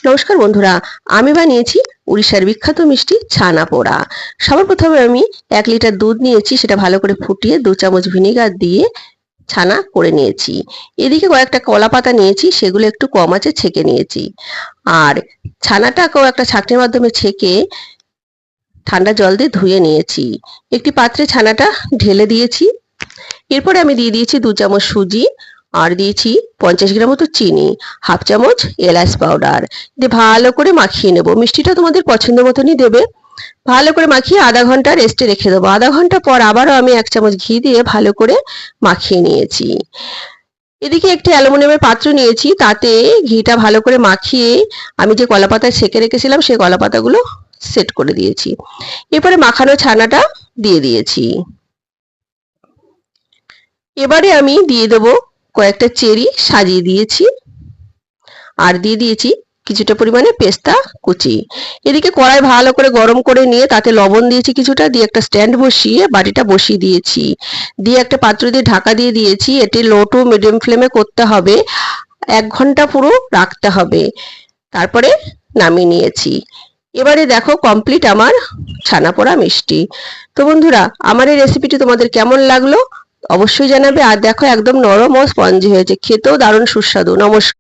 নমস্কার বন্ধুরা, আমি বানিয়েছি উড়িষ্যার বিখ্যাত মিষ্টি ছানা পোড়া। সবার প্রথমে আমি 1 লিটার দুধ নিয়েছি, সেটা ভালো করে ফুটিয়ে 2 চামচ ভিনেগার দিয়ে ছানা করে নিয়েছি। এদিকে কয়েকটা কলা পাতা নিয়েছি, সেগুলো একটু কম আঁচে ছেঁকে নিয়েছি। আর ছানাটাকেও একটা ছাঁকনির মাধ্যমে ছেঁকে ঠান্ডা জল দিয়ে ধুয়ে নিয়েছি। একটি পাত্রে ছানাটা ঢেলে দিয়েছি। এরপরে আমি দিয়ে দিয়েছি 2 চামচ সুজি, আর দিয়েছি 50 গ্রাম মতো চিনি, হাফ চামচ এলাচ পাউডার দিয়ে ভালো করে মাখিয়ে নেব। মিষ্টিটা তোমাদের পছন্দ মতনই দেবে। ভালো করে মাখিয়ে আধা ঘন্টা রেস্টে রেখে দেবো। আধা ঘন্টা পর আবারও আমি 1 চামচ ঘি দিয়ে ভালো করে মাখিয়ে নিয়েছি। এদিকে একটি অ্যালুমিনিয়ামের পাত্র নিয়েছি, তাতে ঘিটা ভালো করে মাখিয়ে আমি যে কলা পাতা ছেঁকে রেখেছিলাম সেই কলা পাতাগুলো সেট করে দিয়েছি। এরপরে মাখানো ছানাটা দিয়ে দিয়েছি। এবারে আমি দিয়ে দেবো কয়েকটা চেরি সাজিয়ে দিয়েছি, আর দিয়ে দিয়েছি কিছুটা পরিমাণে পেস্তা কুচি। এদিকে কড়াই ভালো করে গরম করে নিয়ে তাতে লবণ দিয়েছি কিছুটা, দিয়ে একটা স্ট্যান্ড বসিয়ে বাটিটা বসিয়ে দিয়েছি। দিয়ে একটা পাত্র দিয়ে ঢাকা দিয়ে দিয়েছি। এটি লো টু মিডিয়াম ফ্লেমে করতে হবে, 1 ঘন্টা পুরো রাখতে হবে। তারপরে নামিয়ে নিয়েছি। এবারে দেখো কমপ্লিট আমার ছানা পোড়া মিষ্টি। তো বন্ধুরা, আমার এই রেসিপিটি তোমাদের কেমন লাগলো অবশ্যই জানাবে। আর দেখো একদম নরম ও স্পঞ্জি হয়েছে, খেতেও দারুণ সুস্বাদু। নমস্কার।